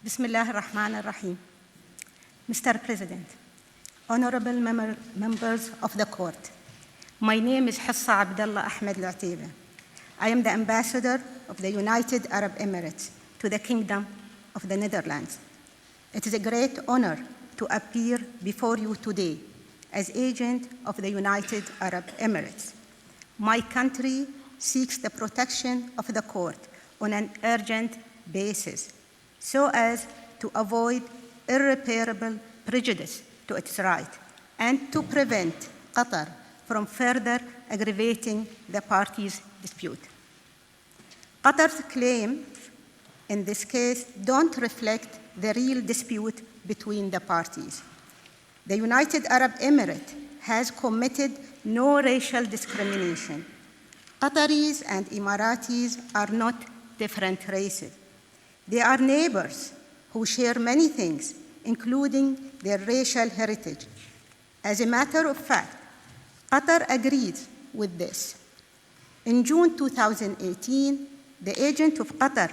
Bismillah ar-Rahman ar-Rahim. Mr. President, honorable members of the court, my name is Hissa Abdallah Ahmed Al-Ateba. I am the ambassador of the United Arab Emirates to the Kingdom of the Netherlands. It is a great honor to appear before you today as agent of the United Arab Emirates. My country seeks the protection of the court on an urgent basis so as to avoid irreparable prejudice to its right and to prevent Qatar from further aggravating the parties' dispute. Qatar's claims in this case don't reflect the real dispute between the parties. The United Arab Emirates has committed no racial discrimination. Qataris and Emiratis are not different races. They are neighbors who share many things, including their racial heritage. As a matter of fact, Qatar agrees with this. In June 2018, the agent of Qatar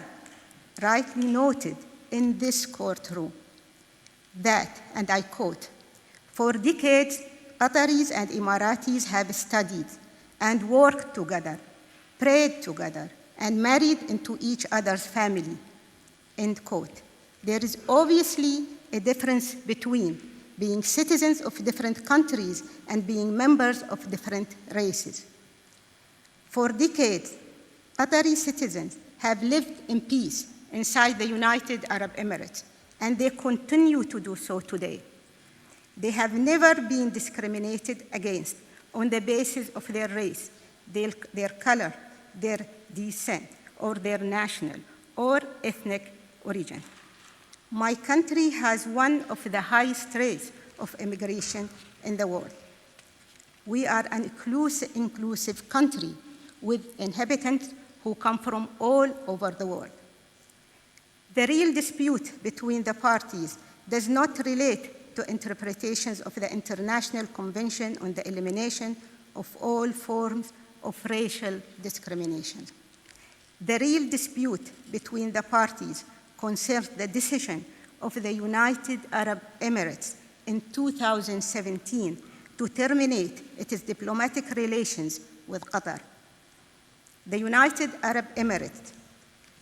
rightly noted in this courtroom that, and I quote, "For decades, Qataris and Emiratis have studied and worked together, prayed together, and married into each other's family," end quote. There is obviously a difference between being citizens of different countries and being members of different races. For decades, Qatari citizens have lived in peace inside the United Arab Emirates, and they continue to do so today. They have never been discriminated against on the basis of their race, their color, their descent, or their national or ethnic origin. My country has one of the highest rates of immigration in the world. We are an inclusive country with inhabitants who come from all over the world. The real dispute between the parties does not relate to interpretations of the International Convention on the Elimination of All Forms of Racial Discrimination. The real dispute between the parties concerns the decision of the United Arab Emirates in 2017 to terminate its diplomatic relations with Qatar. The United Arab Emirates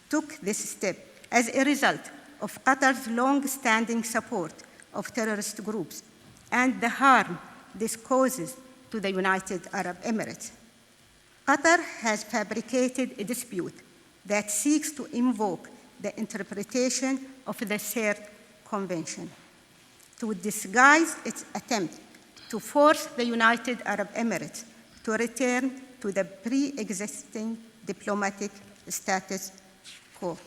took this step as a result of Qatar's long-standing support of terrorist groups and the harm this causes to the United Arab Emirates. Qatar has fabricated a dispute that seeks to invoke the interpretation of the Third Convention to disguise its attempt to force the United Arab Emirates to return to the pre-existing diplomatic status quo.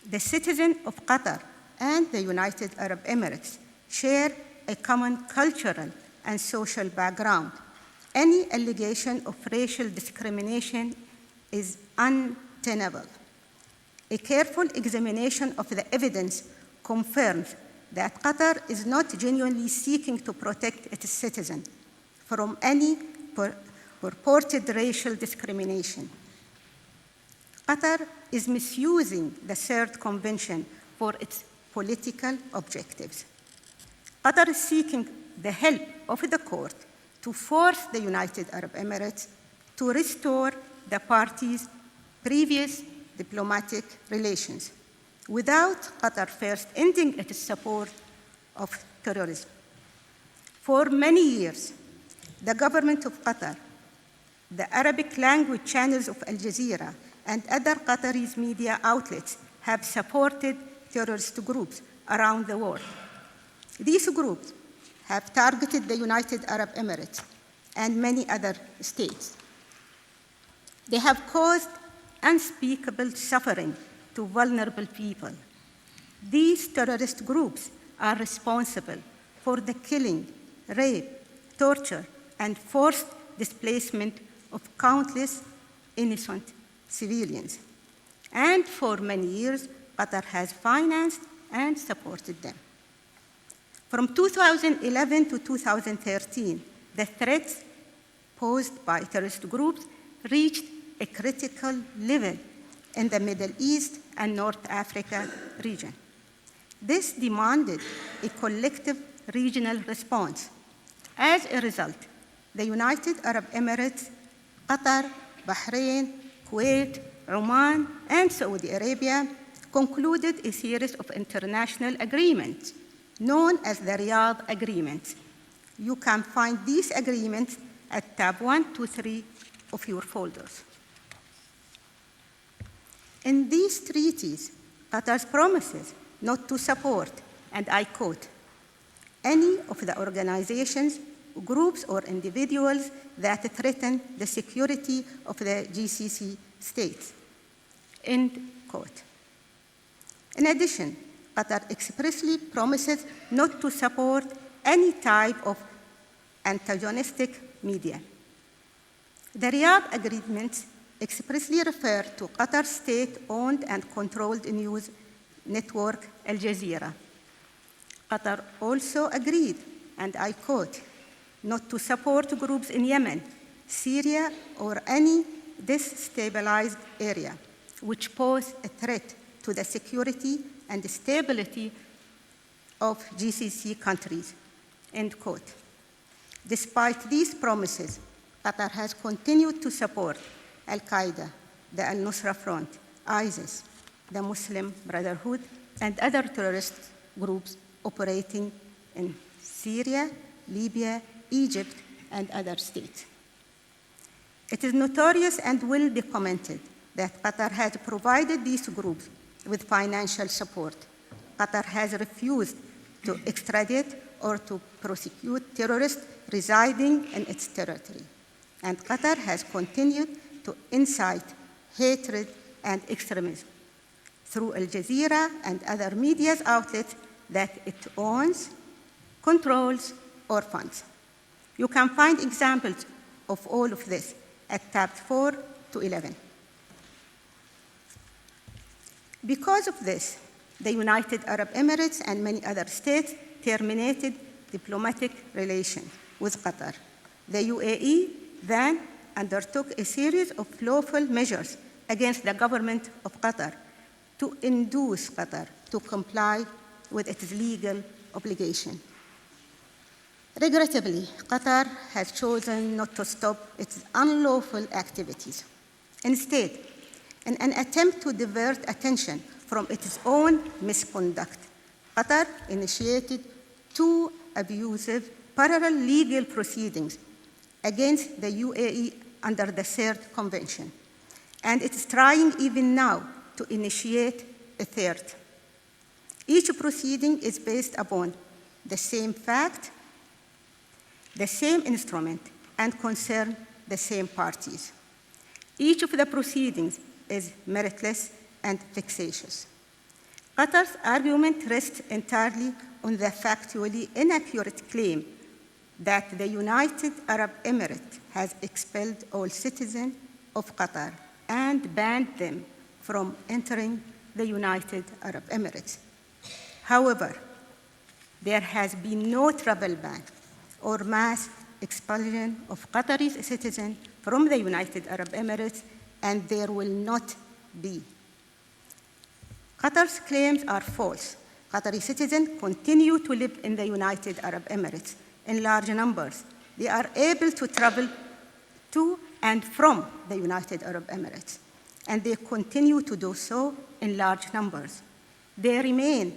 The citizens of Qatar and the United Arab Emirates share a common cultural and social background. Any allegation of racial discrimination is untenable. A careful examination of the evidence confirms that Qatar is not genuinely seeking to protect its citizens from any purported racial discrimination. Qatar is misusing the Third Convention for its political objectives. Qatar is seeking the help of the court to force the United Arab Emirates to restore the parties' previous diplomatic relations without Qatar first ending its support of terrorism. For many years, the government of Qatar, the Arabic language channels of Al Jazeera, and other Qatari media outlets have supported terrorist groups around the world. These groups have targeted the United Arab Emirates and many other states. They have caused unspeakable suffering to vulnerable people. These terrorist groups are responsible for the killing, rape, torture, and forced displacement of countless innocent civilians. And for many years, Qatar has financed and supported them. From 2011 to 2013, the threats posed by terrorist groups reached a critical level in the Middle East and North Africa region. This demanded a collective regional response. As a result, the United Arab Emirates, Qatar, Bahrain, Kuwait, Oman, and Saudi Arabia concluded a series of international agreements known as the Riyadh Agreements. You can find these agreements at tab 1 to 3 of your folders. In these treaties, Qatar promises not to support, and I quote, any of the organizations, groups, or individuals that threaten the security of the GCC states, end quote. In addition, Qatar expressly promises not to support any type of antagonistic media. The Riyadh Agreements expressly refer to Qatar's state-owned and controlled news network, Al Jazeera. Qatar also agreed, and I quote, not to support groups in Yemen, Syria, or any destabilized area which pose a threat to the security and stability of GCC countries, end quote. Despite these promises, Qatar has continued to support Al-Qaeda, the Al-Nusra Front, ISIS, the Muslim Brotherhood, and other terrorist groups operating in Syria, Libya, Egypt, and other states. It is notorious and will be commented that Qatar has provided these groups with financial support. Qatar has refused to extradite or to prosecute terrorists residing in its territory. And Qatar has continued to incite hatred and extremism through Al Jazeera and other media outlets that it owns, controls, or funds. You can find examples of all of this at tabs 4 to 11. Because of this, the United Arab Emirates and many other states terminated diplomatic relations with Qatar. The UAE then undertook a series of lawful measures against the government of Qatar to induce Qatar to comply with its legal obligation. Regrettably, Qatar has chosen not to stop its unlawful activities. Instead, in an attempt to divert attention from its own misconduct, Qatar initiated 2 abusive parallel legal proceedings against the UAE under the Third Convention, and it is trying even now to initiate a third. Each proceeding is based upon the same fact, the same instrument, and concern the same parties. Each of the proceedings is meritless and vexatious. Qatar's argument rests entirely on the factually inaccurate claim that the United Arab Emirates has expelled all citizens of Qatar and banned them from entering the United Arab Emirates. However, there has been no travel ban or mass expulsion of Qatari citizens from the United Arab Emirates, and there will not be. Qatar's claims are false. Qatari citizens continue to live in the United Arab Emirates in large numbers. They are able to travel to and from the United Arab Emirates, and they continue to do so in large numbers. They remain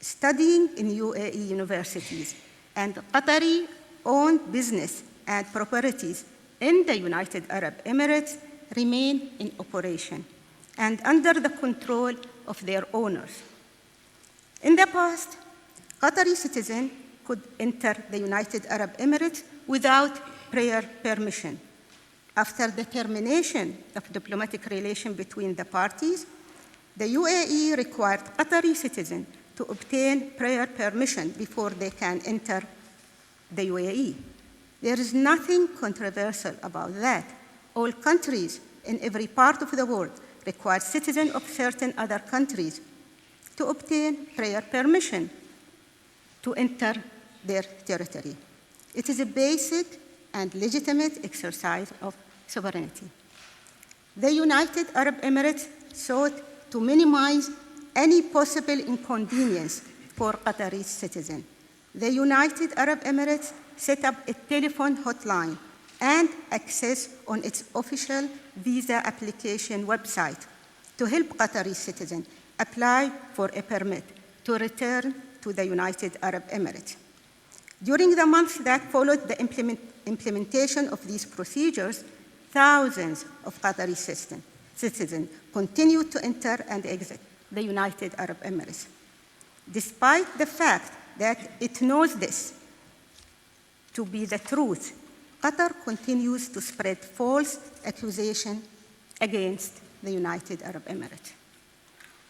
studying in UAE universities, and Qatari-owned business and properties in the United Arab Emirates remain in operation and under the control of their owners. In the past, Qatari citizens could enter the United Arab Emirates without prior permission. After the termination of diplomatic relations between the parties, the UAE required Qatari citizens to obtain prior permission before they can enter the UAE. There is nothing controversial about that. All countries in every part of the world require citizens of certain other countries to obtain prior permission to enter their territory. It is a basic and legitimate exercise of sovereignty. The United Arab Emirates sought to minimize any possible inconvenience for Qatari citizens. The United Arab Emirates set up a telephone hotline and access on its official visa application website to help Qatari citizens apply for a permit to return to the United Arab Emirates. During the months that followed the implementation of these procedures, thousands of Qatari citizens continued to enter and exit the United Arab Emirates. Despite the fact that it knows this to be the truth, Qatar continues to spread false accusations against the United Arab Emirates.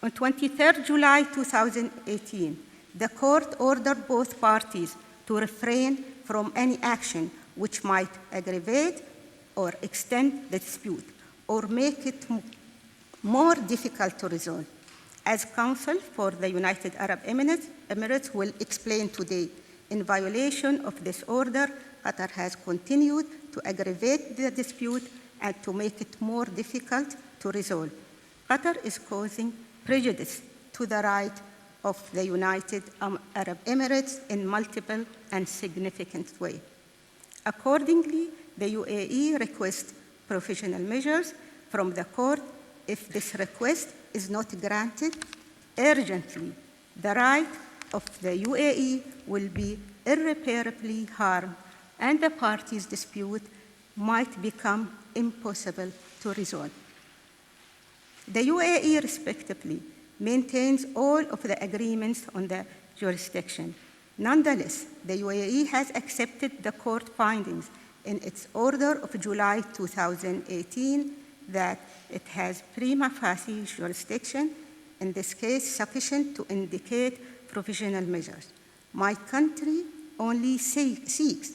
On 23 July 2018, the court ordered both parties to refrain from any action which might aggravate or extend the dispute or make it more difficult to resolve. As counsel for the United Arab Emirates will explain today, in violation of this order, Qatar has continued to aggravate the dispute and to make it more difficult to resolve. Qatar is causing prejudice to the right of the United Arab Emirates in multiple and significant ways. Accordingly, the UAE requests provisional measures from the court. If this request is not granted urgently, the right of the UAE will be irreparably harmed and the parties' dispute might become impossible to resolve. The UAE respectively maintains all of the agreements on the jurisdiction. Nonetheless, the UAE has accepted the court findings in its order of July 2018 that it has prima facie jurisdiction, in this case sufficient to indicate provisional measures. My country only seeks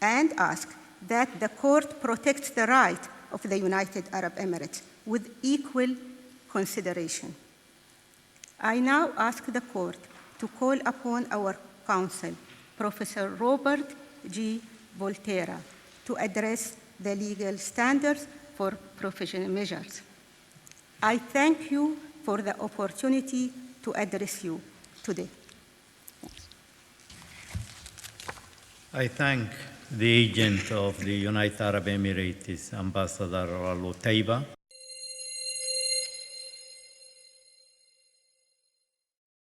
and asks that the court protects the right of the United Arab Emirates with equal consideration. I now ask the court to call upon our counsel, Professor Robert G. Volterra, to address the legal standards for provisional measures. I thank you for the opportunity to address you today. I thank the agent of the United Arab Emirates, Ambassador Al-Otaiba.